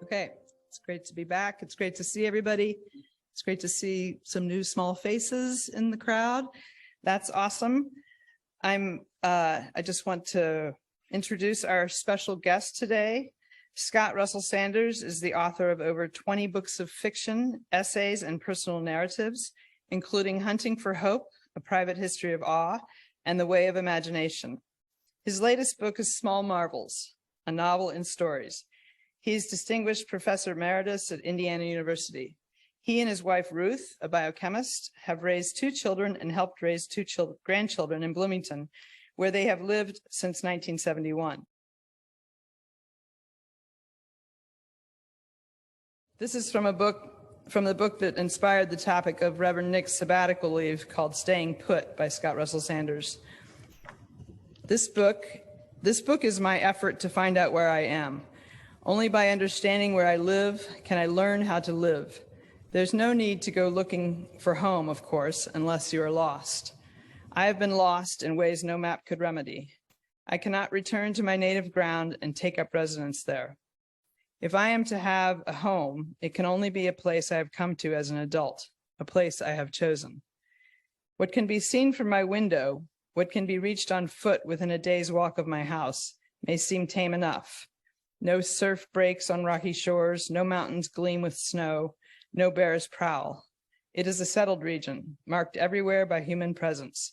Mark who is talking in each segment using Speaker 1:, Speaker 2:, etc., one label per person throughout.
Speaker 1: Okay, it's great to be back. It's great to see everybody. It's great to see some new small faces in the crowd. That's awesome. I just want to introduce our special guest today. Scott Russell Sanders is the author of over 20 books of fiction, essays, and personal narratives, including Hunting for Hope, A Private History of Awe, and The Way of Imagination. His latest book is Small Marvels, a novel in stories. He's Distinguished Professor Emeritus at Indiana University. He and his wife, Ruth, a biochemist, have raised 2 children and helped raise 2 grandchildren in Bloomington, where they have lived since 1971. This is from the book that inspired the topic of Reverend Nick's sabbatical leave, called Staying Put by Scott Russell Sanders. This book is my effort to find out where I am. Only by understanding where I live can I learn how to live. There's no need to go looking for home, of course, unless you are lost. I have been lost in ways no map could remedy. I cannot return to my native ground and take up residence there. If I am to have a home, it can only be a place I have come to as an adult, a place I have chosen. What can be seen from my window, what can be reached on foot within a day's walk of my house, may seem tame enough. No surf breaks on rocky shores, no mountains gleam with snow, no bears prowl. It is a settled region, marked everywhere by human presence.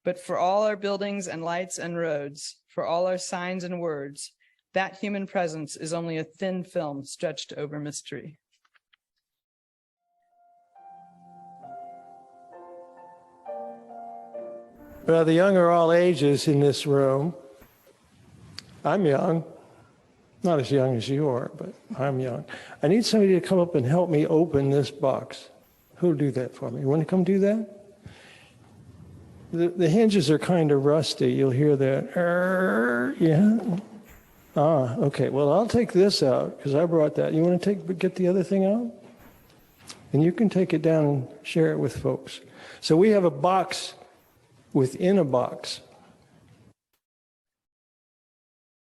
Speaker 1: But for all our buildings and lights and roads, for all our signs and words, that human presence is only a thin film stretched over mystery.
Speaker 2: Well, the young are all ages in this room. I'm young. Not as young as you are, but I'm young. I need somebody to come up and help me open this box. Who'll do that for me? You want to come do that? The hinges are kind of rusty. You'll hear that. Yeah. Ah, okay. Well, I'll take this out because I brought that. You want to get the other thing out? And you can take it down and share it with folks. So we have a box within a box.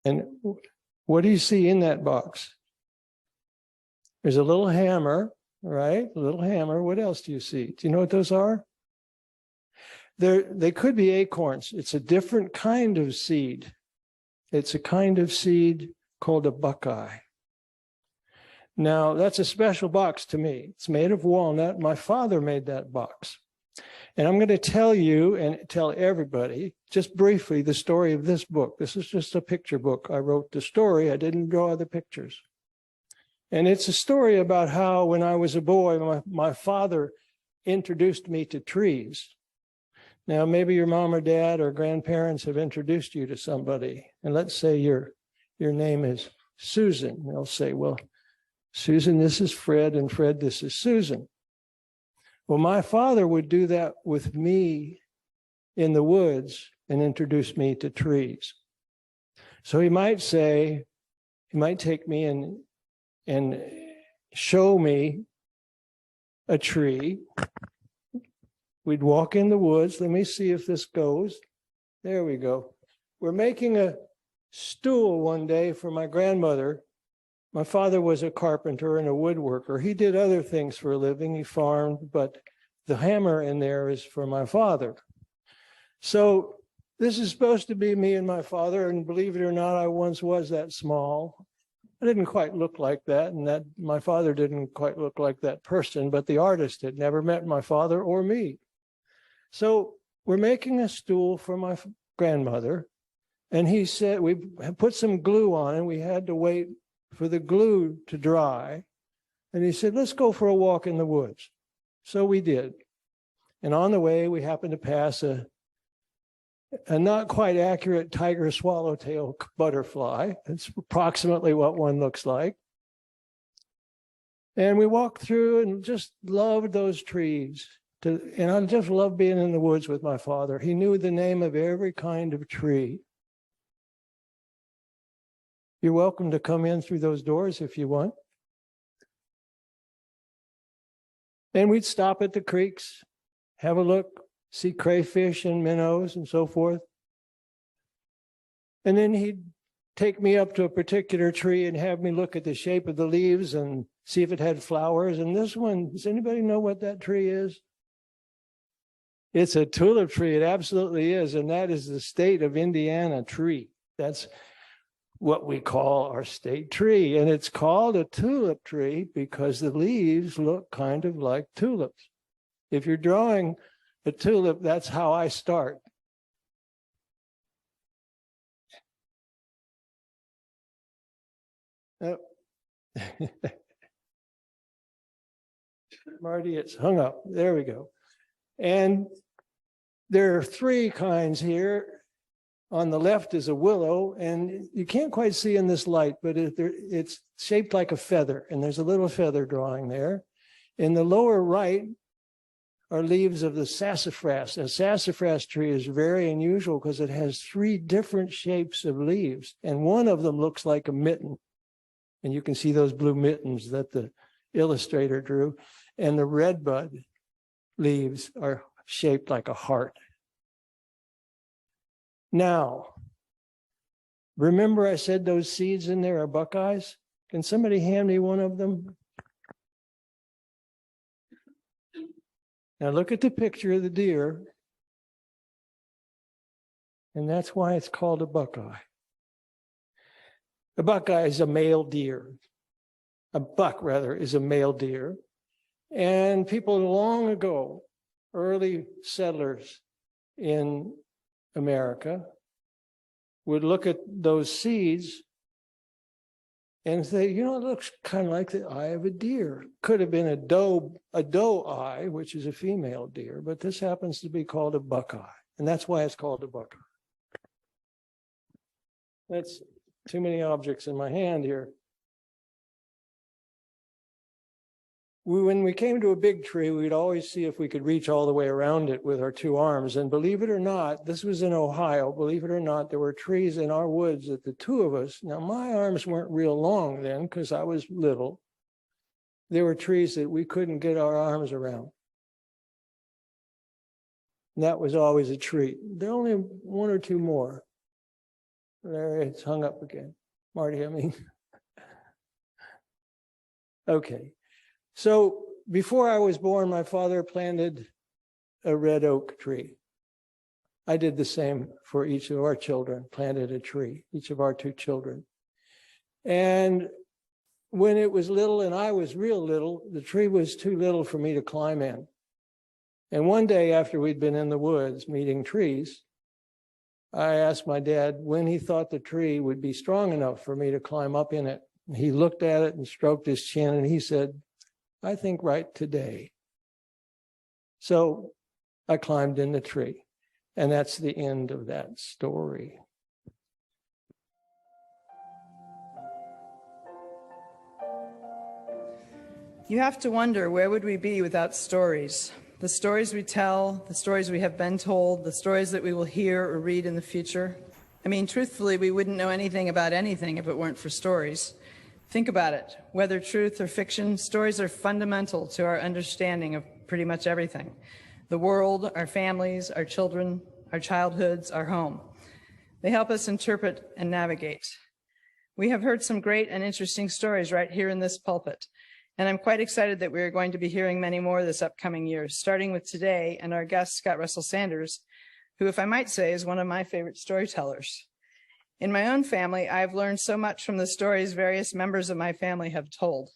Speaker 2: And what do you see in that box? There's a little hammer, right? A little hammer. What else do you see? Do you know what those are? They could be acorns. It's a different kind of seed. It's a kind of seed called a buckeye. Now, that's a special box to me. It's made of walnut. My father made that box. And I'm going to tell you and tell everybody, just briefly, the story of this book. This is just a picture book. I wrote the story. I didn't draw the pictures. And it's a story about how, when I was a boy, my father introduced me to trees. Now, maybe your mom or dad or grandparents have introduced you to somebody. And let's say your name is Susan. They'll say, well, Susan, this is Fred, and Fred, this is Susan. Well, my father would do that with me in the woods and introduce me to trees. So he might take me and show me a tree. We'd walk in the woods. Let me see if this goes. There we go. We're making a stool one day for my grandmother. My father was a carpenter and a woodworker. He did other things for a living. He farmed, but the hammer in there is for my father. So this is supposed to be me and my father, and believe it or not, I once was that small. I didn't quite look like that, and that my father didn't quite look like that person, but the artist had never met my father or me. So we're making a stool for my grandmother, and he said, we put some glue on it. We had to wait for the glue to dry. And he said, let's go for a walk in the woods. So we did. And on the way, we happened to pass a not quite accurate tiger swallowtail butterfly. It's approximately what one looks like. And we walked through and just loved those trees. And I just loved being in the woods with my father. He knew the name of every kind of tree. You're welcome to come in through those doors if you want. And we'd stop at the creeks, have a look, see crayfish and minnows and so forth. And then he'd take me up to a particular tree and have me look at the shape of the leaves and see if it had flowers. And this one, does anybody know what that tree is? It's a tulip tree. It absolutely is. And that is the state of Indiana tree. That's what we call our state tree. And it's called a tulip tree because the leaves look kind of like tulips. If you're drawing a tulip, that's how I start. Oh. Marty, it's hung up. There we go. And there are three kinds here. On the left is a willow, and you can't quite see in this light, but it's shaped like a feather, and there's a little feather drawing there. In the lower right are leaves of the sassafras. A sassafras tree is very unusual because it has three different shapes of leaves, and one of them looks like a mitten. And you can see those blue mittens that the illustrator drew. And the redbud leaves are shaped like a heart. Now, remember I said those seeds in there are buckeyes? Can somebody hand me one of them? Now look at the picture of the deer. And that's why it's called a buckeye. A buckeye is a male deer. A buck, rather, is a male deer. And people long ago, early settlers in America, would look at those seeds and say, you know, it looks kind of like the eye of a deer. Could have been a doe eye, which is a female deer, but this happens to be called a buckeye. And that's why it's called a buckeye. That's too many objects in my hand here. When we came to a big tree, we'd always see if we could reach all the way around it with our two arms. And believe it or not, this was in Ohio, believe it or not, there were trees in our woods that the two of us, now my arms weren't real long then because I was little. There were trees that we couldn't get our arms around. And that was always a treat. There are only one or two more. There, it's hung up again. Marty, I mean. Okay. So before I was born, my father planted a red oak tree. I did the same for each of our children, planted a tree, each of our two children. And when it was little and I was real little, the tree was too little for me to climb in. And one day after we'd been in the woods meeting trees, I asked my dad when he thought the tree would be strong enough for me to climb up in it. He looked at it and stroked his chin and he said, I think right today. So I climbed in the tree, and that's the end of that story.
Speaker 1: You have to wonder, where would we be without stories? The stories we tell, the stories we have been told, the stories that we will hear or read in the future. I mean, truthfully, we wouldn't know anything about anything if it weren't for stories. Think about it. Whether truth or fiction, stories are fundamental to our understanding of pretty much everything. The world, our families, our children, our childhoods, our home. They help us interpret and navigate. We have heard some great and interesting stories right here in this pulpit, and I'm quite excited that we are going to be hearing many more this upcoming year, starting with today and our guest, Scott Russell Sanders, who, if I might say, is one of my favorite storytellers. In my own family, I've learned so much from the stories various members of my family have told.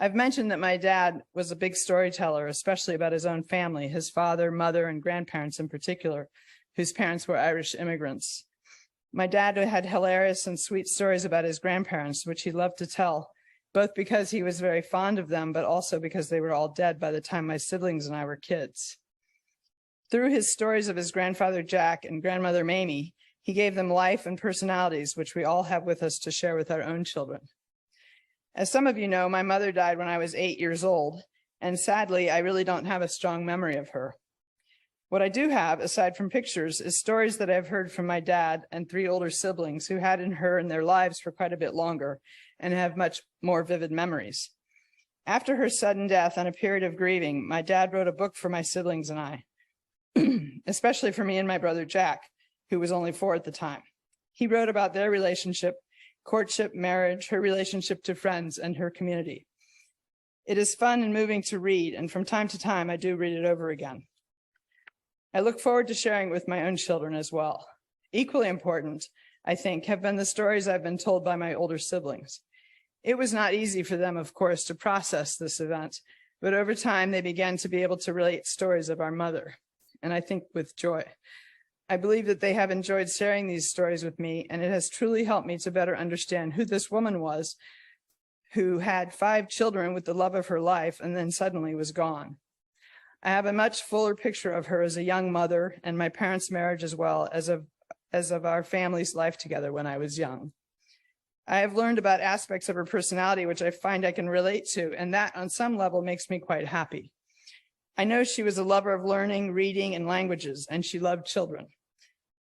Speaker 1: I've mentioned that my dad was a big storyteller, especially about his own family, his father, mother, and grandparents in particular, whose parents were Irish immigrants. My dad had hilarious and sweet stories about his grandparents, which he loved to tell, both because he was very fond of them, but also because they were all dead by the time my siblings and I were kids. Through his stories of his grandfather Jack and grandmother Mamie, he gave them life and personalities, which we all have with us to share with our own children. As some of you know, my mother died when I was 8 years old, and sadly, I really don't have a strong memory of her. What I do have, aside from pictures, is stories that I've heard from my dad and 3 older siblings who had her in their lives for quite a bit longer and have much more vivid memories. After her sudden death and a period of grieving, my dad wrote a book for my siblings and I, especially for me and my brother Jack, who was only 4 at the time. He wrote about their relationship, courtship, marriage, her relationship to friends, and her community. It is fun and moving to read, and from time to time, I do read it over again. I look forward to sharing it with my own children as well. Equally important, I think, have been the stories I've been told by my older siblings. It was not easy for them, of course, to process this event, but over time, they began to be able to relate stories of our mother, and I think with joy. I believe that they have enjoyed sharing these stories with me, and it has truly helped me to better understand who this woman was who had 5 children with the love of her life and then suddenly was gone. I have a much fuller picture of her as a young mother and my parents' marriage as well as of our family's life together when I was young. I have learned about aspects of her personality which I find I can relate to, and that on some level makes me quite happy. I know she was a lover of learning, reading, and languages, and she loved children.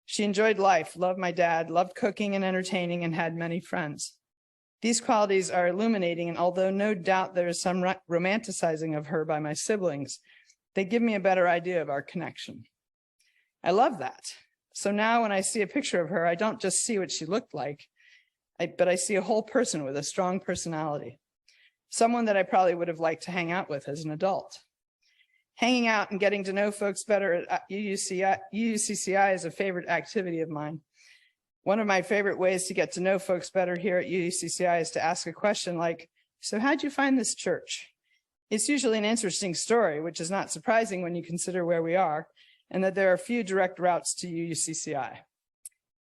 Speaker 1: She enjoyed life, loved my dad, loved cooking and entertaining, and had many friends. These qualities are illuminating, and although no doubt there is some romanticizing of her by my siblings, they give me a better idea of our connection. I love that. So now when I see a picture of her, I don't just see what she looked like, but I see a whole person with a strong personality, someone that I probably would have liked to hang out with as an adult. Hanging out and getting to know folks better at UUCCI is a favorite activity of mine. One of my favorite ways to get to know folks better here at UUCCI is to ask a question like, so how'd you find this church? It's usually an interesting story, which is not surprising when you consider where we are, and that there are few direct routes to UUCCI.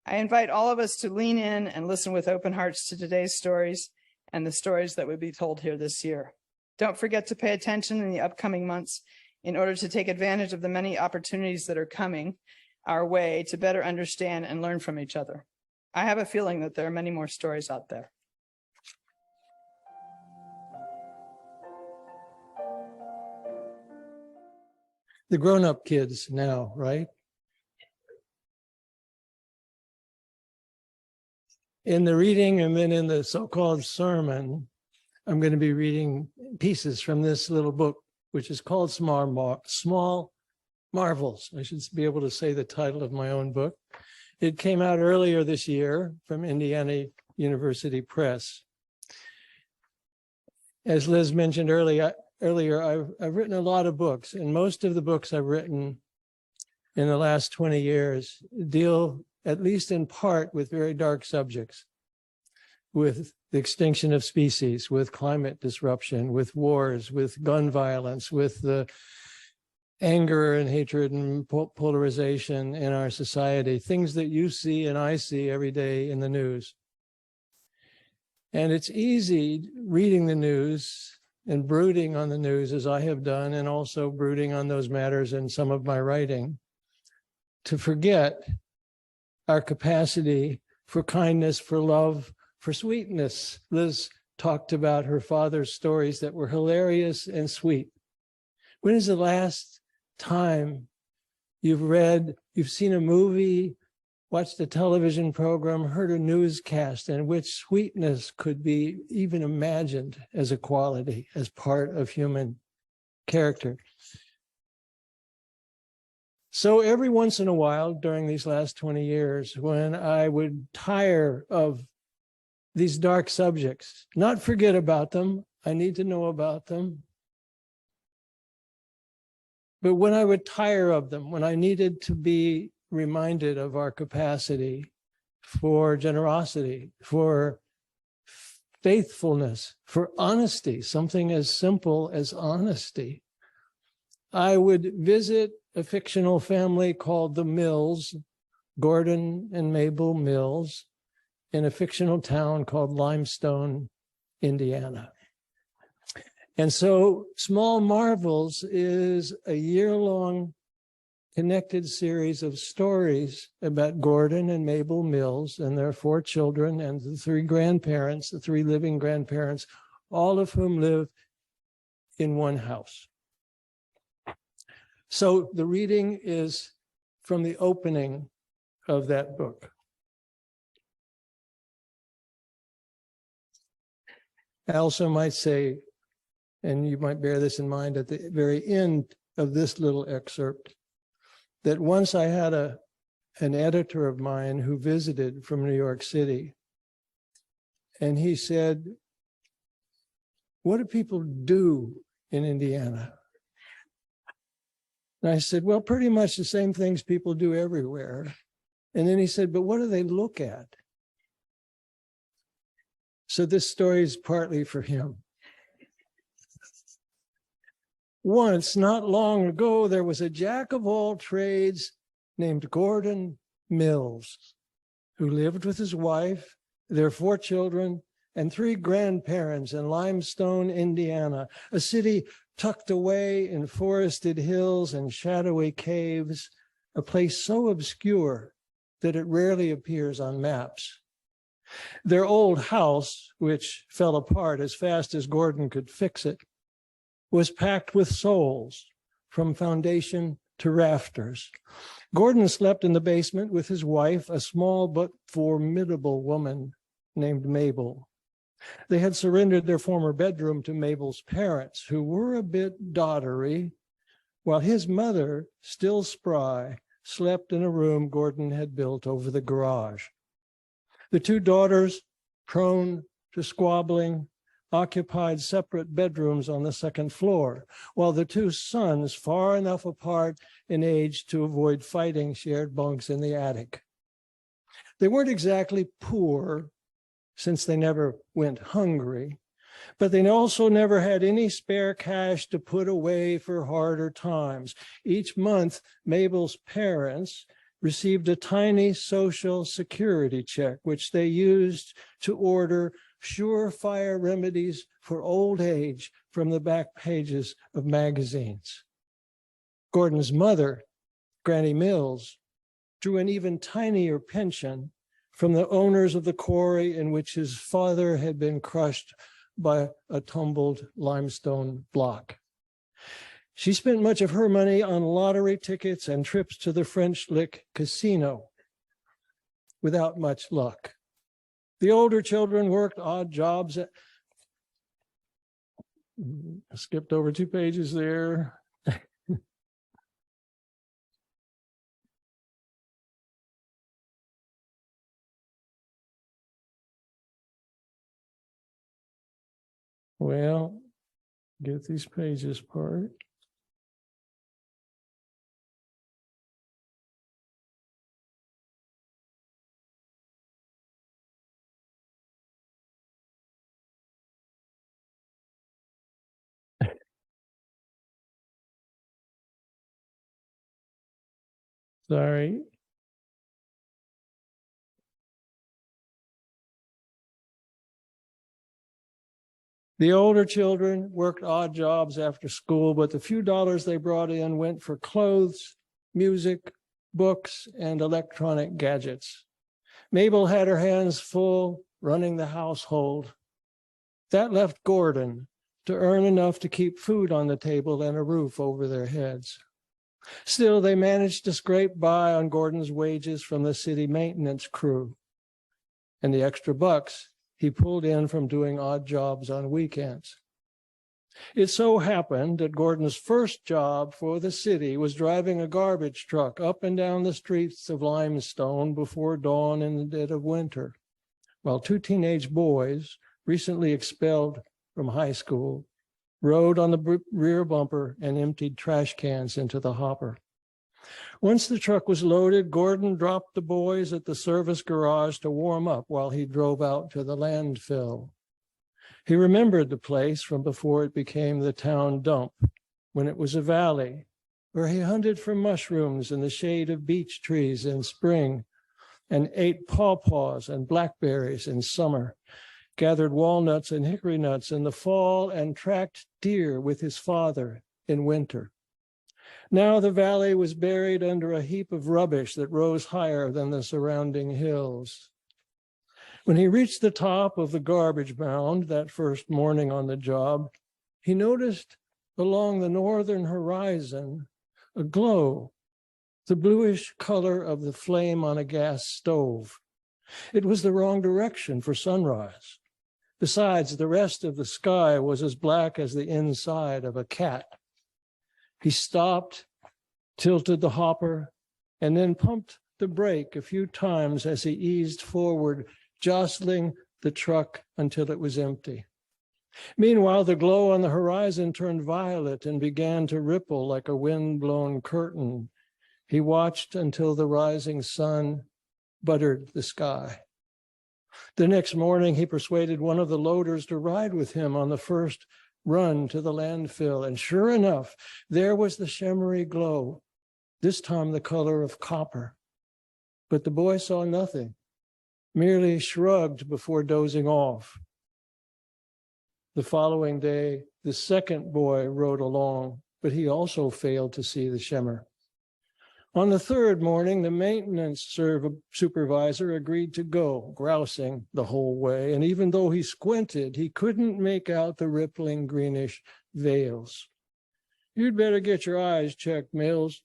Speaker 1: I invite all of us to lean in and listen with open hearts to today's stories and the stories that will be told here this year. Don't forget to pay attention in the upcoming months in order to take advantage of the many opportunities that are coming our way to better understand and learn from each other. I have a feeling that there are many more stories out there.
Speaker 2: The grown-up kids now, right? In the reading and then in the so-called sermon, I'm going to be reading pieces from this little book, which is called Small Marvels. I should be able to say the title of my own book. It came out earlier this year from Indiana University Press. As Liz mentioned earlier, I've written a lot of books, and most of the books I've written in the last 20 years deal, at least in part, with very dark subjects, with the extinction of species, with climate disruption, with wars, with gun violence, with the anger and hatred and polarization in our society, things that you see and I see every day in the news. And it's easy reading the news and brooding on the news, as I have done, and also brooding on those matters in some of my writing, to forget our capacity for kindness, for love, for sweetness. Liz talked about her father's stories that were hilarious and sweet. When is the last time you've seen a movie, watched a television program, heard a newscast in which sweetness could be even imagined as a quality, as part of human character? So every once in a while during these last 20 years, when I would tire of these dark subjects, not forget about them, I need to know about them, but when I would tire of them, when I needed to be reminded of our capacity for generosity, for faithfulness, for honesty, something as simple as honesty, I would visit a fictional family called the Mills, Gordon and Mabel Mills, in a fictional town called Limestone, Indiana. And so Small Marvels is a year-long connected series of stories about Gordon and Mabel Mills and their 4 children and the 3 grandparents, the 3 living grandparents, all of whom live in one house. So the reading is from the opening of that book. I also might say, and you might bear this in mind at the very end of this little excerpt, that once I had a an editor of mine who visited from New York City. And he said, "What do people do in Indiana?" And I said, "Well, pretty much the same things people do everywhere." And then he said, "But what do they look at?" So this story is partly for him. Once, not long ago, there was a jack of all trades named Gordon Mills, who lived with his wife, their 4 children, and 3 grandparents in Limestone, Indiana, a city tucked away in forested hills and shadowy caves, a place so obscure that it rarely appears on maps. Their old house, which fell apart as fast as Gordon could fix it, was packed with souls from foundation to rafters. Gordon slept in the basement with his wife, a small but formidable woman named Mabel. They had surrendered their former bedroom to Mabel's parents, who were a bit dottery, while his mother, still spry, slept in a room Gordon had built over the garage. The 2 daughters, prone to squabbling, occupied separate bedrooms on the 2nd floor, while the 2 sons, far enough apart in age to avoid fighting, shared bunks in the attic. They weren't exactly poor, since they never went hungry, but they also never had any spare cash to put away for harder times. Each month, Mabel's parents received a tiny social security check, which they used to order surefire remedies for old age from the back pages of magazines. Gordon's mother, Granny Mills, drew an even tinier pension from the owners of the quarry in which his father had been crushed by a tumbled limestone block. She spent much of her money on lottery tickets and trips to the French Lick Casino without much luck. The older children worked odd jobs. I skipped over 2 pages there. Well, get these pages apart. Sorry. The older children worked odd jobs after school, but the few dollars they brought in went for clothes, music, books, and electronic gadgets. Mabel had her hands full running the household. That left Gordon to earn enough to keep food on the table and a roof over their heads. Still, they managed to scrape by on Gordon's wages from the city maintenance crew, and the extra bucks he pulled in from doing odd jobs on weekends. It so happened that Gordon's first job for the city was driving a garbage truck up and down the streets of Limestone before dawn in the dead of winter, while 2 teenage boys, recently expelled from high school, rode on the rear bumper and emptied trash cans into the hopper. Once the truck was loaded, Gordon dropped the boys at the service garage to warm up while he drove out to the landfill. He remembered the place from before it became the town dump, when it was a valley, where he hunted for mushrooms in the shade of beech trees in spring, and ate pawpaws and blackberries in summer, gathered walnuts and hickory nuts in the fall, and tracked deer with his father in winter. Now the valley was buried under a heap of rubbish that rose higher than the surrounding hills. When he reached the top of the garbage mound that first morning on the job, he noticed along the northern horizon a glow, the bluish color of the flame on a gas stove. It was the wrong direction for sunrise. Besides, the rest of the sky was as black as the inside of a cat. He stopped, tilted the hopper, and then pumped the brake a few times as he eased forward, jostling the truck until it was empty. Meanwhile, the glow on the horizon turned violet and began to ripple like a wind-blown curtain. He watched until the rising sun buttered the sky. The next morning, he persuaded one of the loaders to ride with him on the first run to the landfill. And sure enough, there was the shimmery glow, this time the color of copper. But the boy saw nothing, merely shrugged before dozing off. The following day, the second boy rode along, but he also failed to see the shimmer. On the third morning, the maintenance supervisor agreed to go, grousing the whole way. And even though he squinted, he couldn't make out the rippling greenish veils. "You'd better get your eyes checked, Mills,"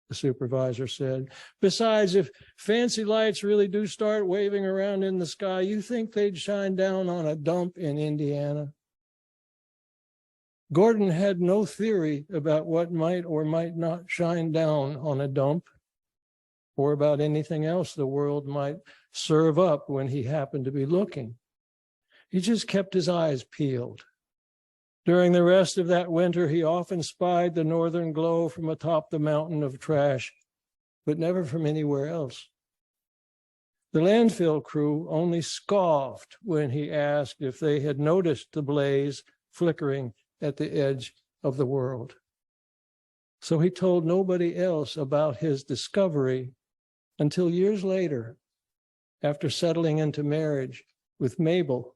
Speaker 2: the supervisor said. "Besides, if fancy lights really do start waving around in the sky, you think they'd shine down on a dump in Indiana?" Gordon had no theory about what might or might not shine down on a dump, or about anything else the world might serve up when he happened to be looking. He just kept his eyes peeled. During the rest of that winter, he often spied the northern glow from atop the mountain of trash, but never from anywhere else. The landfill crew only scoffed when he asked if they had noticed the blaze flickering at the edge of the world. So he told nobody else about his discovery until years later, after settling into marriage with Mabel,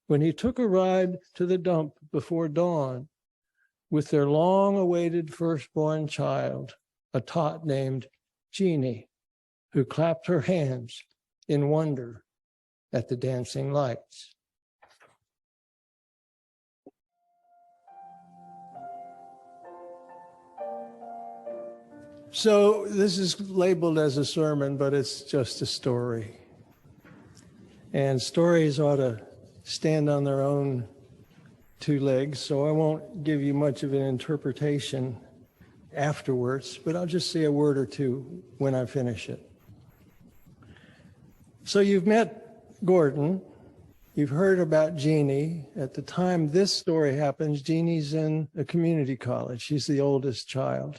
Speaker 2: when he took a ride to the dump before dawn with their long-awaited firstborn child, a tot named Jeannie, who clapped her hands in wonder at the dancing lights. So this is labeled as a sermon, but it's just a story. And stories ought to stand on their own two legs, so I won't give you much of an interpretation afterwards, but I'll just say a word or two when I finish it. So you've met Gordon. You've heard about Jeannie. At the time this story happens, Jeannie's in a community college. She's the oldest child.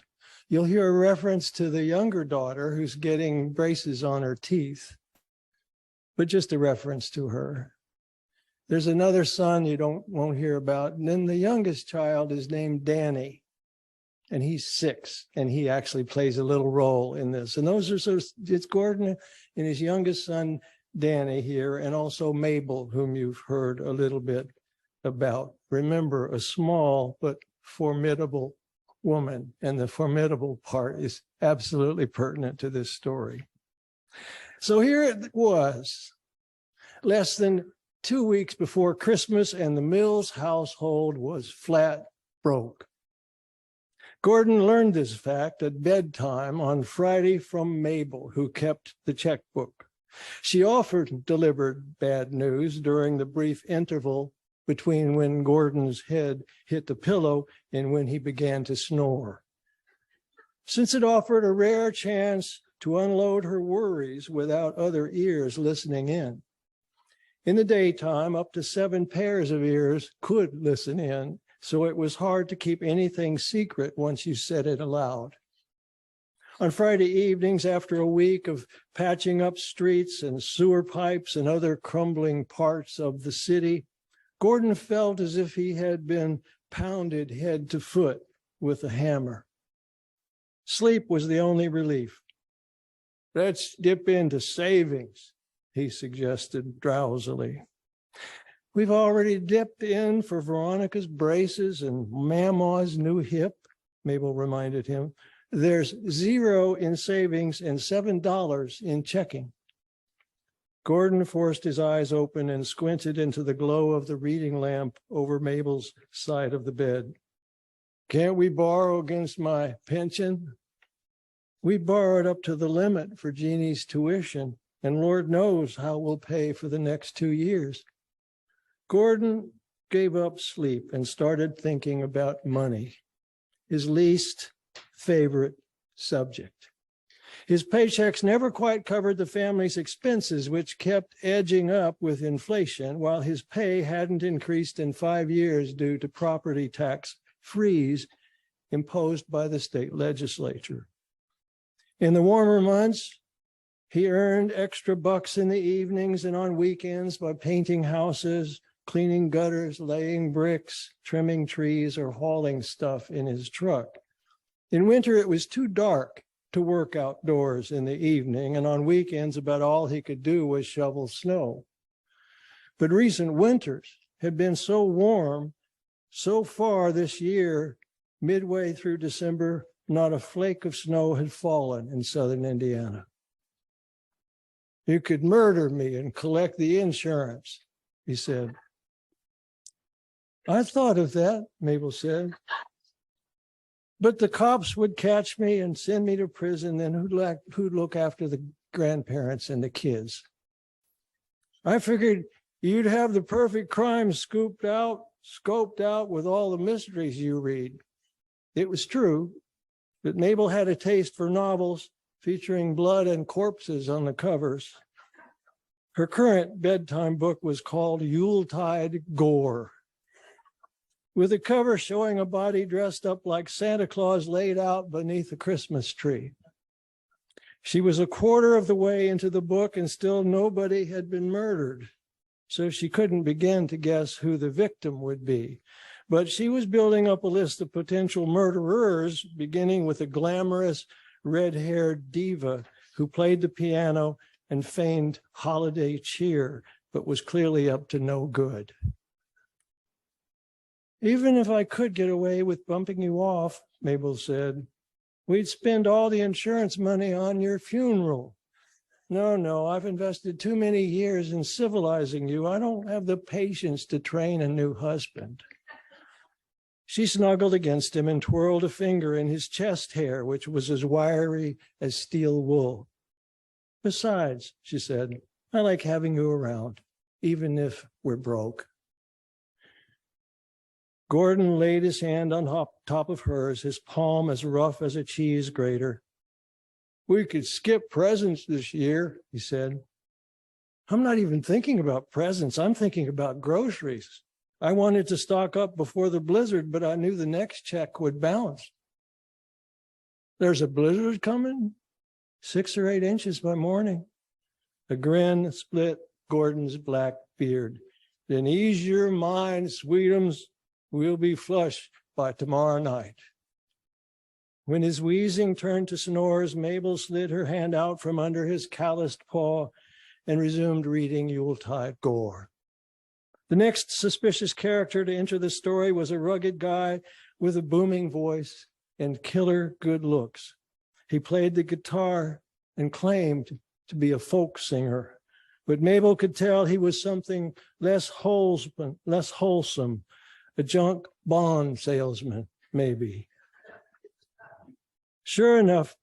Speaker 2: You'll hear a reference to the younger daughter who's getting braces on her teeth, but just a reference to her. There's another son you won't hear about, and then the youngest child is named Danny, and he's 6, and he actually plays a little role in this. And those are it's Gordon and his youngest son, Danny, here, and also Mabel, whom you've heard a little bit about. Remember, a small but formidable woman, and the formidable part is absolutely pertinent to this story. So here it was, less than 2 weeks before Christmas, and the Mills household was flat broke. Gordon learned this fact at bedtime on Friday from Mabel, who kept the checkbook. She often delivered bad news during the brief interval between when Gordon's head hit the pillow and when he began to snore, since it offered a rare chance to unload her worries without other ears listening in. In the daytime, up to 7 pairs of ears could listen in, so it was hard to keep anything secret once you said it aloud. On Friday evenings, after a week of patching up streets and sewer pipes and other crumbling parts of the city, Gordon felt as if he had been pounded head to foot with a hammer. Sleep was the only relief. "Let's dip into savings," he suggested drowsily. "We've already dipped in for Veronica's braces and Mama's new hip," Mabel reminded him. "There's $0 in savings and $7 in checking." Gordon forced his eyes open and squinted into the glow of the reading lamp over Mabel's side of the bed. "Can't we borrow against my pension?" "We borrowed up to the limit for Jeannie's tuition, and Lord knows how we'll pay for the next 2 years." Gordon gave up sleep and started thinking about money, his least favorite subject. His paychecks never quite covered the family's expenses, which kept edging up with inflation, while his pay hadn't increased in 5 years due to property tax freeze imposed by the state legislature. In the warmer months, he earned extra bucks in the evenings and on weekends by painting houses, cleaning gutters, laying bricks, trimming trees, or hauling stuff in his truck. In winter, it was too dark to work outdoors in the evening, and on weekends, about all he could do was shovel snow. But recent winters had been so warm, so far this year, midway through December, not a flake of snow had fallen in southern Indiana. You could murder me and collect the insurance, he said. I thought of that, Mabel said. But the cops would catch me and send me to prison, then who'd look after the grandparents and the kids? I figured you'd have the perfect crime scoped out with all the mysteries you read. It was true that Mabel had a taste for novels featuring blood and corpses on the covers. Her current bedtime book was called Yuletide Gore, with a cover showing a body dressed up like Santa Claus laid out beneath a Christmas tree. She was a quarter of the way into the book and still nobody had been murdered, so she couldn't begin to guess who the victim would be. But she was building up a list of potential murderers, beginning with a glamorous red-haired diva who played the piano and feigned holiday cheer, but was clearly up to no good. Even if I could get away with bumping you off, Mabel said, we'd spend all the insurance money on your funeral. No, I've invested too many years in civilizing you. I don't have the patience to train a new husband. She snuggled against him and twirled a finger in his chest hair, which was as wiry as steel wool. Besides, she said, I like having you around, even if we're broke. Gordon laid his hand on top of hers, his palm as rough as a cheese grater. We could skip presents this year, he said. I'm not even thinking about presents. I'm thinking about groceries. I wanted to stock up before the blizzard, but I knew the next check would balance. There's a blizzard coming? 6 or 8 inches by morning. A grin split Gordon's black beard. Then ease your mind, sweetums. We'll be flush by tomorrow night. When his wheezing turned to snores, Mabel slid her hand out from under his calloused paw and resumed reading Yuletide Gore. The next suspicious character to enter the story was a rugged guy with a booming voice and killer good looks. He played the guitar and claimed to be a folk singer, but Mabel could tell he was something less wholesome, a junk bond salesman, maybe. Sure enough,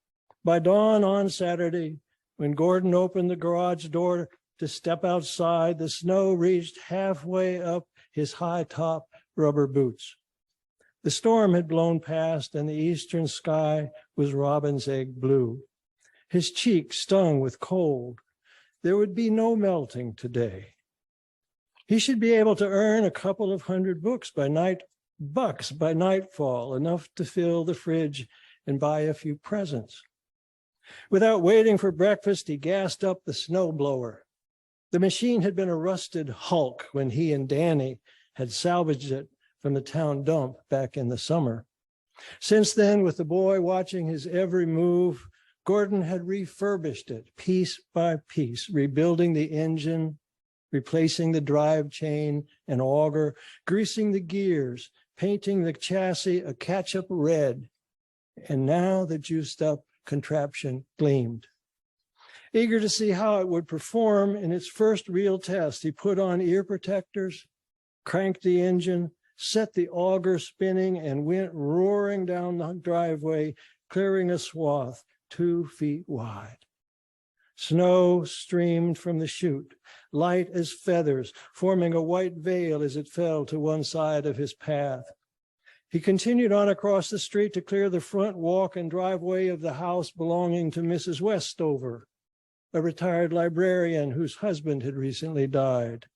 Speaker 2: by dawn on Saturday, when Gordon opened the garage door to step outside, the snow reached halfway up his high-top rubber boots. The storm had blown past and the eastern sky was robin's egg blue. His cheek stung with cold. There would be no melting today. He should be able to earn a couple of hundred bucks by nightfall, enough to fill the fridge and buy a few presents. Without waiting for breakfast, he gassed up the snowblower. The machine had been a rusted hulk when he and Danny had salvaged it from the town dump back in the summer. Since then, with the boy watching his every move, Gordon had refurbished it piece by piece, rebuilding the engine, replacing the drive chain and auger, greasing the gears, painting the chassis a ketchup red. And now the juiced up contraption gleamed. Eager to see how it would perform in its first real test, he put on ear protectors, cranked the engine, set the auger spinning, and went roaring down the driveway, clearing a swath 2 feet wide. Snow streamed from the chute, light as feathers, forming a white veil as it fell to one side of his path. He continued on across the street to clear the front walk and driveway of the house belonging to Mrs. Westover, a retired librarian whose husband had recently died.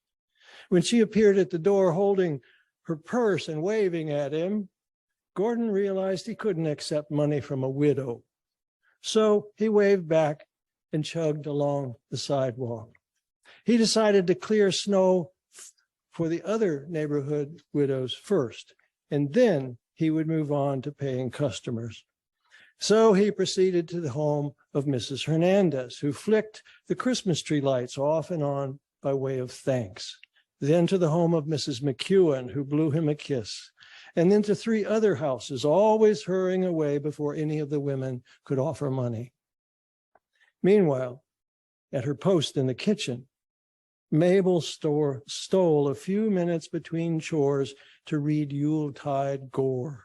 Speaker 2: When she appeared at the door holding her purse and waving at him, Gordon realized he couldn't accept money from a widow. So he waved back and chugged along the sidewalk. He decided to clear snow for the other neighborhood widows first, and then he would move on to paying customers. So he proceeded to the home of Mrs. Hernandez, who flicked the Christmas tree lights off and on by way of thanks. Then to the home of Mrs. McEwen, who blew him a kiss. And then to 3 other houses, always hurrying away before any of the women could offer money. Meanwhile, at her post in the kitchen, Mabel stole a few minutes between chores to read Yuletide gore.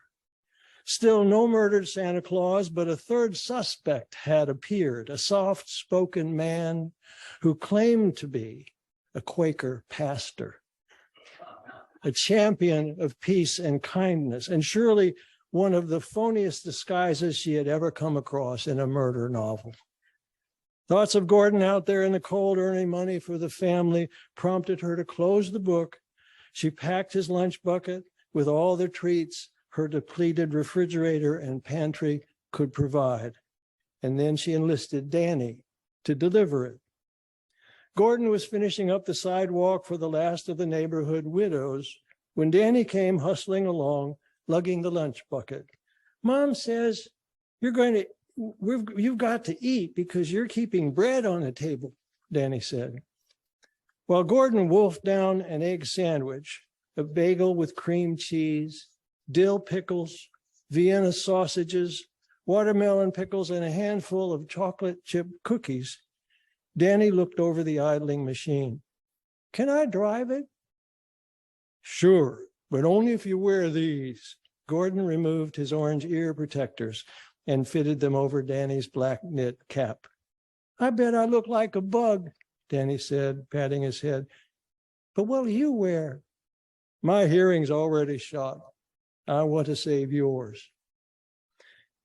Speaker 2: Still no murdered Santa Claus, but a third suspect had appeared, a soft-spoken man who claimed to be a Quaker pastor, a champion of peace and kindness, and surely one of the phoniest disguises she had ever come across in a murder novel. Thoughts of Gordon out there in the cold earning money for the family prompted her to close the book. She packed his lunch bucket with all the treats her depleted refrigerator and pantry could provide. And then she enlisted Danny to deliver it. Gordon was finishing up the sidewalk for the last of the neighborhood widows when Danny came hustling along, lugging the lunch bucket. Mom says, you've got to eat because you're keeping bread on the table, Danny said. While Gordon wolfed down an egg sandwich, a bagel with cream cheese, dill pickles, Vienna sausages, watermelon pickles, and a handful of chocolate chip cookies, Danny looked over the idling machine. Can I drive it? Sure, but only if you wear these. Gordon removed his orange ear protectors and fitted them over Danny's black knit cap. I bet I look like a bug, Danny said, patting his head. But what'll you wear? My hearing's already shot. I want to save yours.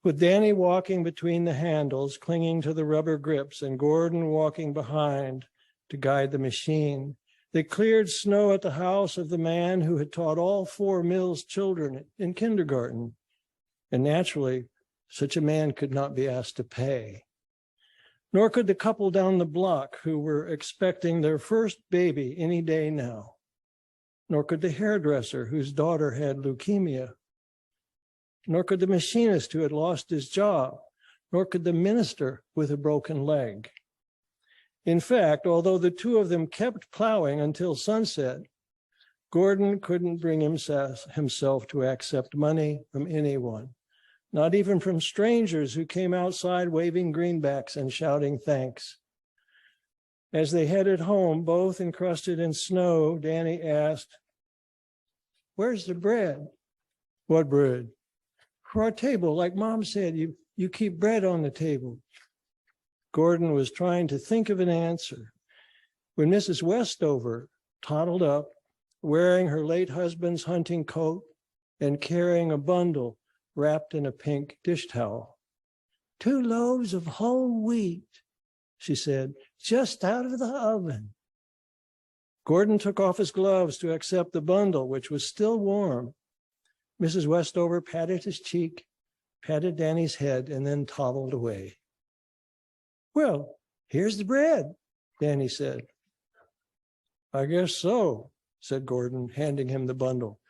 Speaker 2: With Danny walking between the handles, clinging to the rubber grips, and Gordon walking behind to guide the machine, they cleared snow at the house of the man who had taught all 4 Mills children in kindergarten. And naturally, such a man could not be asked to pay. Nor could the couple down the block who were expecting their first baby any day now. Nor could the hairdresser whose daughter had leukemia. Nor could the machinist who had lost his job. Nor could the minister with a broken leg. In fact, although the 2 of them kept plowing until sunset, Gordon couldn't bring himself to accept money from anyone, not even from strangers who came outside waving greenbacks and shouting thanks. As they headed home, both encrusted in snow, Danny asked, "Where's the bread?" "What bread?" "For our table, like Mom said, you keep bread on the table." Gordon was trying to think of an answer when Mrs. Westover toddled up, wearing her late husband's hunting coat and carrying a bundle wrapped in a pink dish towel. 2 loaves of whole wheat, she said, just out of the oven. Gordon took off his gloves to accept the bundle, which was still warm. Mrs. Westover patted his cheek, patted Danny's head, and then toddled away. "Well, here's the bread," Danny said. "I guess so," said Gordon, handing him the bundle.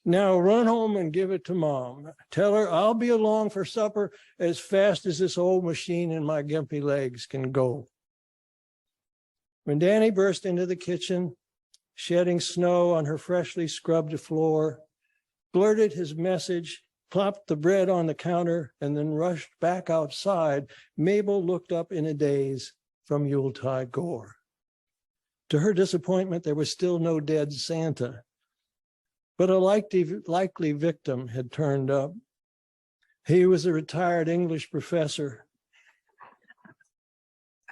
Speaker 2: "Now run home and give it to Mom. Tell her I'll be along for supper as fast as this old machine and my gimpy legs can go." When Danny burst into the kitchen, shedding snow on her freshly scrubbed floor, blurted his message, plopped the bread on the counter, and then rushed back outside, Mabel looked up in a daze from Yuletide gore. To her disappointment, there was still no dead Santa, but a likely victim had turned up. He was a retired English professor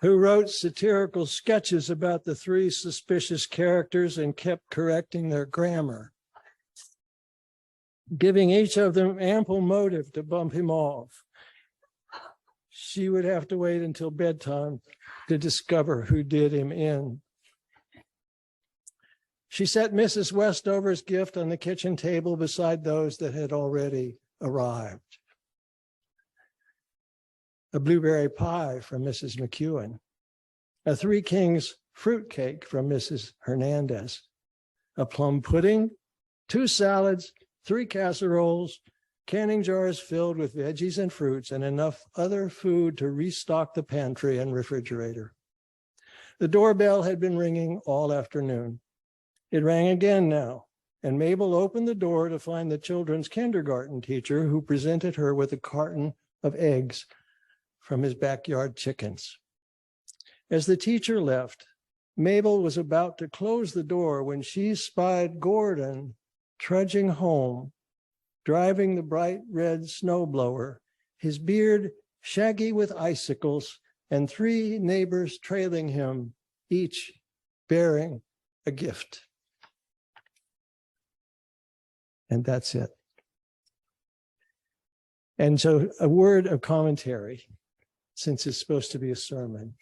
Speaker 2: who wrote satirical sketches about the 3 suspicious characters and kept correcting their grammar. giving each of them ample motive to bump him off. She would have to wait until bedtime to discover who did him in. She set Mrs. Westover's gift on the kitchen table beside those that had already arrived. A blueberry pie from Mrs. McEwen, a Three Kings fruit cake from Mrs. Hernandez, a plum pudding, 2 salads, 3 casseroles, canning jars filled with veggies and fruits, and enough other food to restock the pantry and refrigerator. The doorbell had been ringing all afternoon. It rang again now, and Mabel opened the door to find the children's kindergarten teacher, who presented her with a carton of eggs from his backyard chickens. As the teacher left, Mabel was about to close the door when she spied Gordon trudging home, driving the bright red snowblower, his beard shaggy with icicles, and 3 neighbors trailing him, each bearing a gift. And that's it. And so a word of commentary, since it's supposed to be a sermon.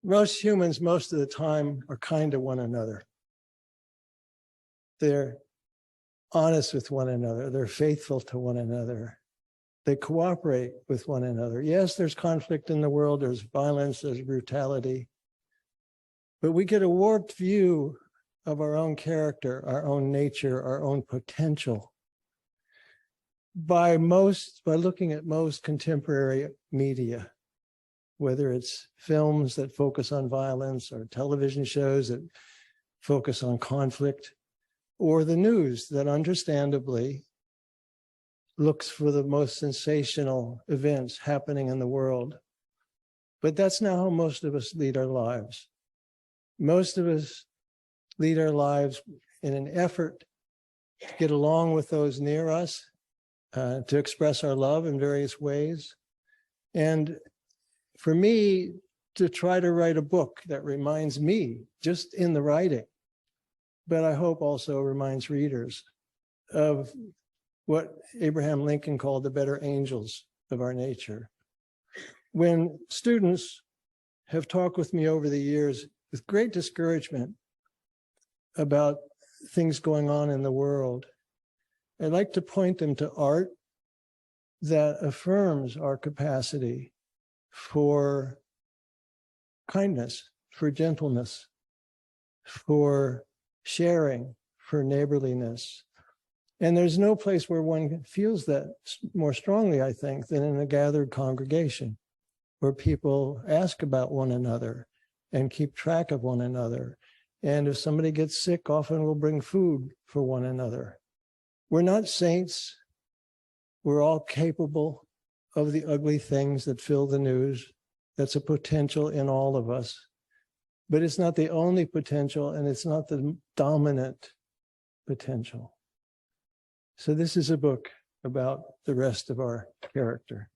Speaker 2: Most humans, most of the time, are kind to one another. They're honest with one another. They're faithful to one another. They cooperate with one another. Yes, there's conflict in the world. There's violence, there's brutality. But we get a warped view of our own character, our own nature, our own potential by looking at most contemporary media, whether it's films that focus on violence or television shows that focus on conflict, or the news that understandably looks for the most sensational events happening in the world. But that's not how most of us lead our lives. Most of us lead our lives in an effort to get along with those near us, to express our love in various ways. And for me, to try to write a book that reminds me, just in the writing, but I hope also reminds readers of what Abraham Lincoln called the better angels of our nature. When students have talked with me over the years with great discouragement about things going on in the world, I'd like to point them to art that affirms our capacity for kindness, for gentleness, for sharing, for neighborliness. And there's no place where one feels that more strongly, I think, than in a gathered congregation, where people ask about one another and keep track of one another. And if somebody gets sick, often we'll bring food for one another. We're not saints. We're all capable of the ugly things that fill the news. That's a potential in all of us. But it's not the only potential, and it's not the dominant potential. So this is a book about the rest of our character.